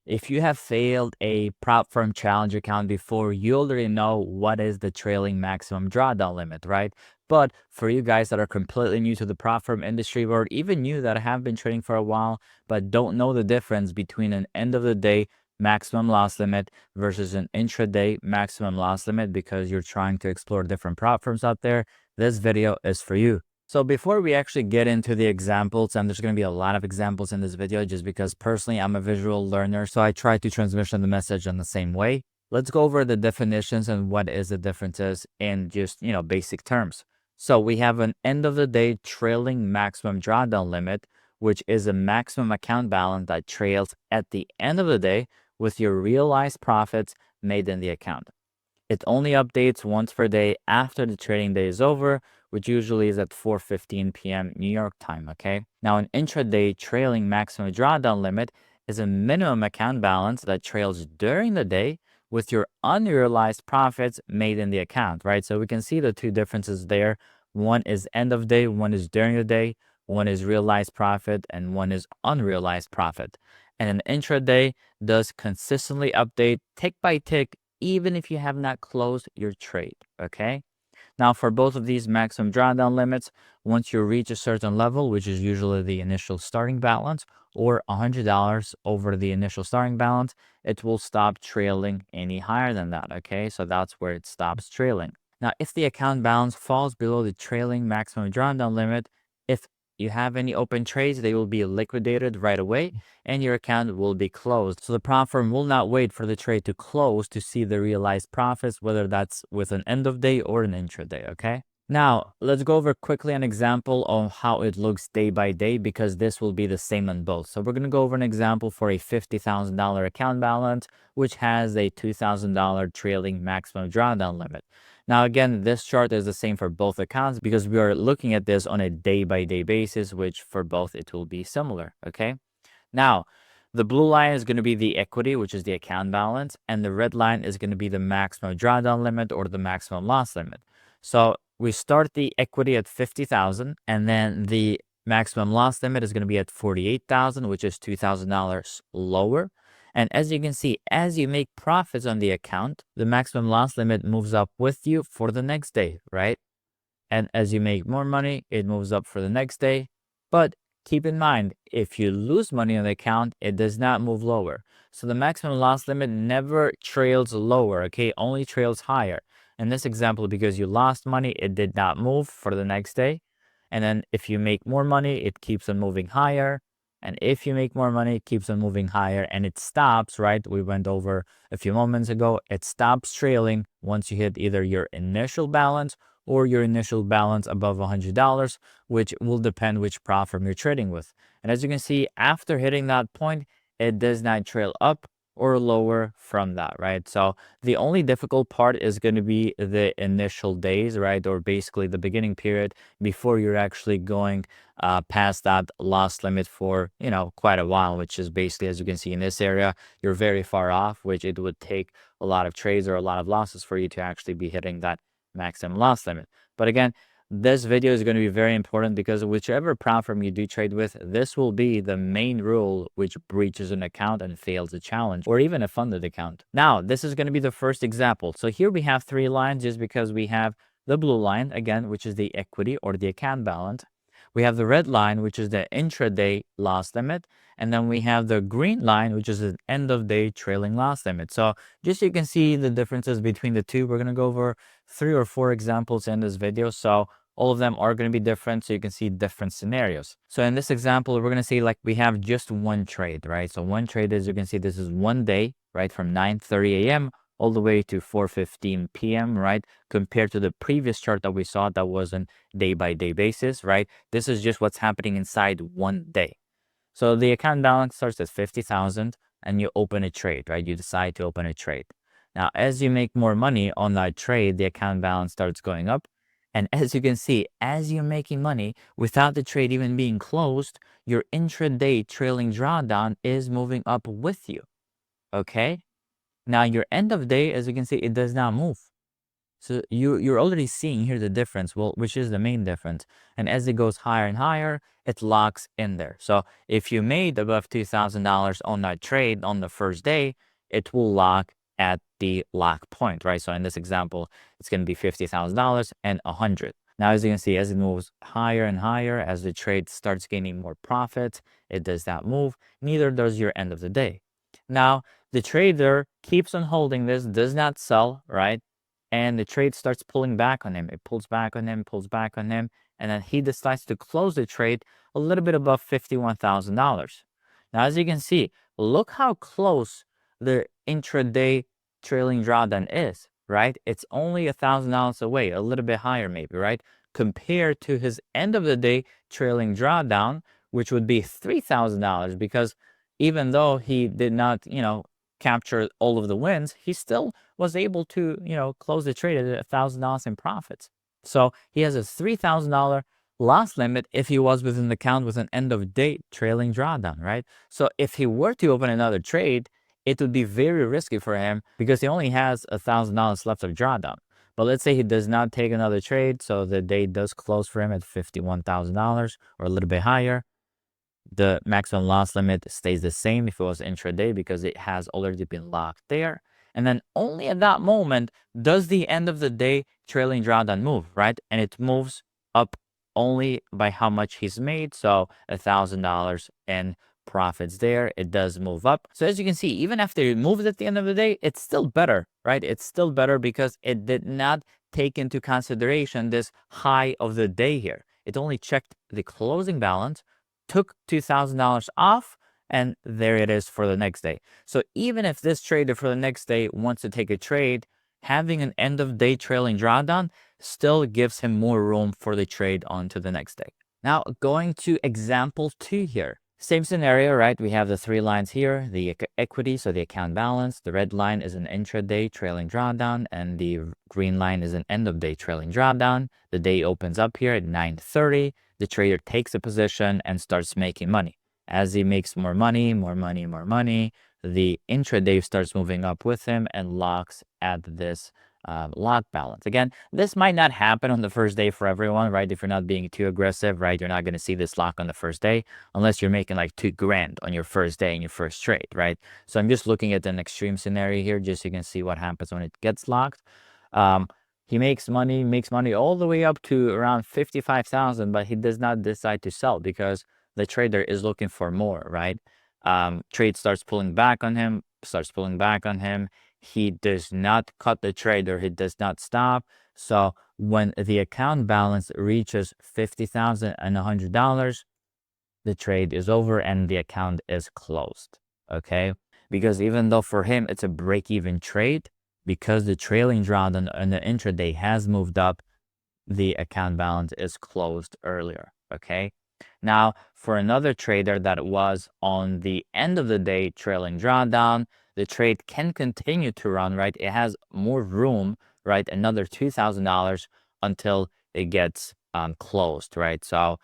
If you have failed a prop firm challenge account before, you already know what is the trailing maximum drawdown limit, right? But for you guys that are completely new to the prop firm industry, or even you that have been trading for a while but don't know the difference between an end of the day maximum loss limit versus an intraday maximum loss limit because you're trying to explore different prop firms out there, this video is for you. So before we actually get into the examples, and there's going to be a lot of examples in this video just because personally I'm a visual learner, so I try to transmission the message in the same way. Let's go over the definitions and what is the differences in just, basic terms. So we have an end of the day trailing maximum drawdown limit, which is a maximum account balance that trails at the end of the day with your realized profits made in the account. It only updates once per day after the trading day is over, which usually is at 4:15 p.m. New York time, okay? Now, an intraday trailing maximum drawdown limit is a minimum account balance that trails during the day with your unrealized profits made in the account, right? So we can see the two differences there. One is end of day, one is during the day, one is realized profit, and one is unrealized profit. And an intraday does consistently update tick by tick even if you have not closed your trade, okay? Now, for both of these maximum drawdown limits, once you reach a certain level, which is usually the initial starting balance, or $100 over the initial starting balance, it will stop trailing any higher than that, okay? So that's where it stops trailing. Now, if the account balance falls below the trailing maximum drawdown limit, if you have any open trades, they will be liquidated right away and your account will be closed. So the prop firm will not wait for the trade to close to see the realized profits, whether that's with an end of day or an intraday, okay? Now, let's go over quickly an example of how it looks day by day because this will be the same on both. So we're going to go over an example for a $50,000 account balance, which has a $2,000 trailing maximum drawdown limit. Now, again, this chart is the same for both accounts because we are looking at this on a day-by-day basis, which for both it will be similar, okay? Now, the blue line is going to be the equity, which is the account balance, and the red line is going to be the maximum drawdown limit or the maximum loss limit. So we start the equity at 50,000, and then the maximum loss limit is going to be at 48,000, which is $2,000 lower. And as you can see, as you make profits on the account, the maximum loss limit moves up with you for the next day, right? And as you make more money, it moves up for the next day. But keep in mind, if you lose money on the account, it does not move lower. So the maximum loss limit never trails lower, okay? Only trails higher. In this example, because you lost money, it did not move for the next day. And then if you make more money, it keeps on moving higher. And if you make more money, it keeps on moving higher and it stops, right? We went over a few moments ago. It stops trailing once you hit either your initial balance or your initial balance above $100, which will depend which prop firm you're trading with. And as you can see, after hitting that point, it does not trail up or lower from that, right? So the only difficult part is going to be the initial days, right? Or basically the beginning period before you're actually going past that loss limit for, quite a while, which is basically, as you can see in this area, you're very far off, which it would take a lot of trades or a lot of losses for you to actually be hitting that maximum loss limit. But again, this video is going to be very important because whichever prop firm you do trade with, this will be the main rule which breaches an account and fails a challenge or even a funded account. Now, this is going to be the first example. So here we have three lines just because we have the blue line, again, which is the equity or the account balance. We have the red line, which is the intraday loss limit. And then we have the green line, which is an end of day trailing loss limit. So just so you can see the differences between the two, we're going to go over 3 or 4 examples in this video. So all of them are going to be different, so you can see different scenarios. So in this example, we're going to see like we have just one trade, right? So one trade, as you can see, this is one day, right? From 9:30 a.m. all the way to 4:15 p.m., right? Compared to the previous chart that we saw that was on day-by-day basis, right? This is just what's happening inside one day. So the account balance starts at 50,000 and you open a trade, right? You decide to open a trade. Now, as you make more money on that trade, the account balance starts going up. And as you can see, as you're making money without the trade even being closed, your intraday trailing drawdown is moving up with you, okay? Now, your end of day, as you can see, it does not move. So you're already seeing here the difference, well, which is the main difference. And as it goes higher and higher, it locks in there. So if you made above $2,000 on that trade on the first day, it will lock at the lock point, right? So in this example, it's going to be $50,000 and 100. Now, as you can see, as it moves higher and higher, as the trade starts gaining more profit, it does that move. Neither does your end of the day. Now, the trader keeps on holding this, does not sell, right? And the trade starts pulling back on him. It pulls back on him, pulls back on him, and then he decides to close the trade a little bit above $51,000. Now, as you can see, look how close the intraday trailing drawdown is, right? It's only $1,000 away, a little bit higher maybe, right? Compared to his end of the day trailing drawdown, which would be $3,000, because even though he did not, capture all of the wins, he still was able to, close the trade at $1,000 in profits. So he has a $3,000 loss limit if he was within the count with an end of day trailing drawdown, right? So if he were to open another trade, it would be very risky for him because he only has $1,000 left of drawdown. But let's say he does not take another trade, so the day does close for him at $51,000 or a little bit higher. The maximum loss limit stays the same if it was intraday because it has already been locked there. And then only at that moment does the end of the day trailing drawdown move, right? And it moves up only by how much he's made. So $1,000 in profits there. It does move up. So as you can see, even after it moves at the end of the day, it's still better, right? It's still better because it did not take into consideration this high of the day here. It only checked the closing balance, took $2,000 off, and there it is for the next day. So even if this trader for the next day wants to take a trade, having an end of day trailing drawdown still gives him more room for the trade on to the next day. Now going to example 2 here. Same scenario, right? We have the 3 lines here, the equity, so the account balance. The red line is an intraday trailing drawdown, and the green line is an end of day trailing drawdown. The day opens up here at 9:30. The trader takes a position and starts making money. As he makes more money, the intraday starts moving up with him and locks at this lock balance. Again, this might not happen on the first day for everyone, right? If you're not being too aggressive, right? You're not going to see this lock on the first day unless you're making like $2,000 on your first day in your first trade, right? So I'm just looking at an extreme scenario here just so you can see what happens when it gets locked. He makes money all the way up to around 55,000, but he does not decide to sell because the trader is looking for more, right? Trade starts pulling back on him. He does not cut the trade, or he does not stop. So when the account balance reaches $50,100, the trade is over and the account is closed, okay? Because even though for him it's a break-even trade, because the trailing drawdown and the intraday has moved up, the account balance is closed earlier, okay? Now, for another trader that was on the end of the day trailing drawdown, the trade can continue to run, right? It has more room, right? Another $2,000 until it gets closed, right? So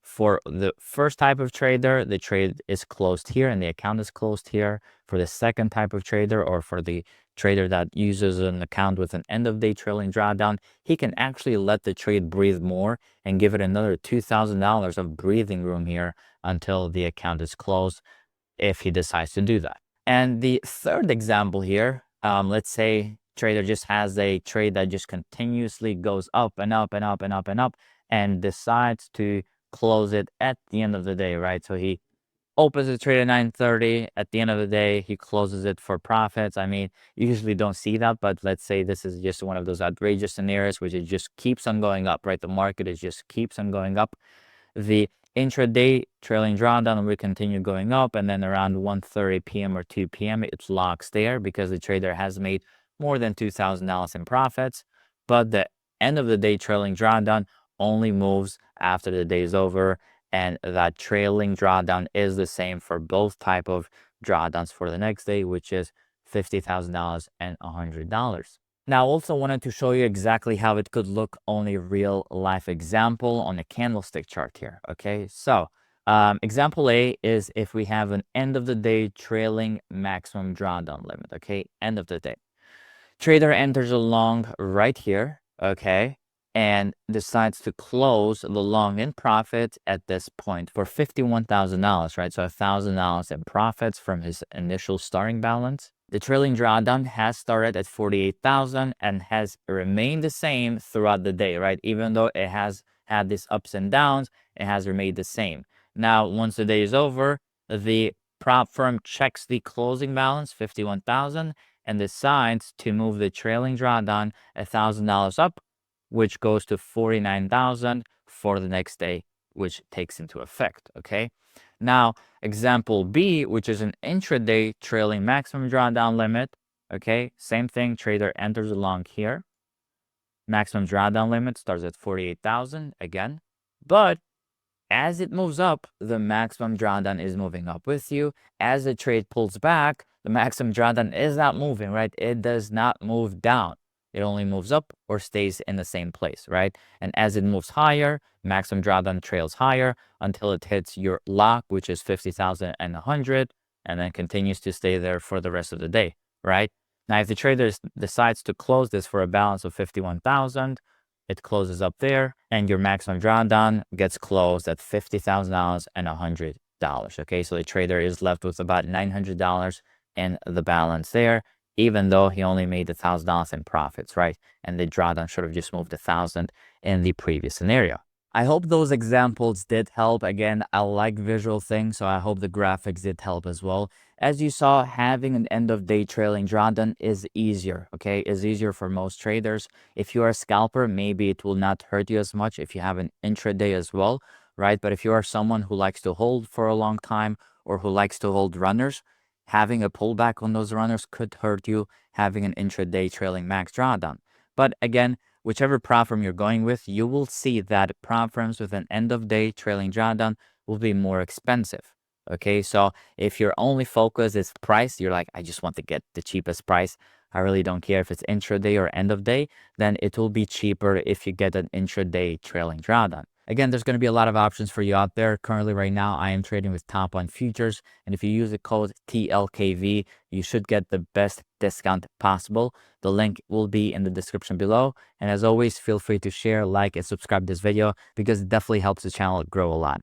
for the first type of trader, the trade is closed here and the account is closed here. For the second type of trader, or for the trader that uses an account with an end of day trailing drawdown, he can actually let the trade breathe more and give it another $2,000 of breathing room here until the account is closed if he decides to do that. And the third example here, let's say trader just has a trade that just continuously goes up and up and up and up and up and decides to close it at the end of the day, right? So he opens the trade at 9:30. At the end of the day, he closes it for profits. I mean, you usually don't see that, but let's say this is just one of those outrageous scenarios which it just keeps on going up, right? The market is just keeps on going up. The intraday trailing drawdown will continue going up, and then around 1:30 p.m. or 2 p.m. it locks there because the trader has made more than $2,000 in profits. But the end of the day trailing drawdown only moves after the day is over, and that trailing drawdown is the same for both type of drawdowns for the next day, which is $50,000 and $100. Now, I also wanted to show you exactly how it could look on a real life example on a candlestick chart here. Okay, so example A is if we have an end of the day trailing maximum drawdown limit. Okay, end of the day. Trader enters a long right here, okay, and decides to close the long in profit at this point for $51,000, right? So $1,000 in profits from his initial starting balance. The trailing drawdown has started at 48,000 and has remained the same throughout the day, right? Even though it has had these ups and downs, it has remained the same. Now, once the day is over, the prop firm checks the closing balance, 51,000, and decides to move the trailing drawdown $1,000 up, which goes to 49,000 for the next day, which takes into effect, okay? Now, example B, which is an intraday trailing maximum drawdown limit, okay? Same thing, trader enters along here. Maximum drawdown limit starts at 48,000 again, but as it moves up, the maximum drawdown is moving up with you. As the trade pulls back, the maximum drawdown is not moving, right? It does not move down. It only moves up or stays in the same place, right? And as it moves higher, maximum drawdown trails higher until it hits your lock, which is 50,100, and then continues to stay there for the rest of the day, right? Now, if the trader decides to close this for a balance of 51,000, it closes up there, and your maximum drawdown gets closed at $50,000 and $100. Okay, so the trader is left with about $900 in the balance there, even though he only made $1,000 in profits, right? And the drawdown should have just moved 1,000 in the previous scenario. I hope those examples did help. Again, I like visual things, so I hope the graphics did help as well. As you saw, having an end-of-day trailing drawdown is easier, okay? Is easier for most traders. If you are a scalper, maybe it will not hurt you as much if you have an intraday as well, right? But if you are someone who likes to hold for a long time or who likes to hold runners, having a pullback on those runners could hurt you having an intraday trailing max drawdown. But again, whichever prop firm you're going with, you will see that prop firms with an end-of-day trailing drawdown will be more expensive. Okay, so if your only focus is price, you're like, I just want to get the cheapest price. I really don't care if it's intraday or end of day, then it will be cheaper if you get an intraday trailing drawdown. Again, there's going to be a lot of options for you out there. Currently, right now, I am trading with Top on futures. And if you use the code TLKV, you should get the best discount possible. The link will be in the description below. And as always, feel free to share, like, and subscribe this video because it definitely helps the channel grow a lot.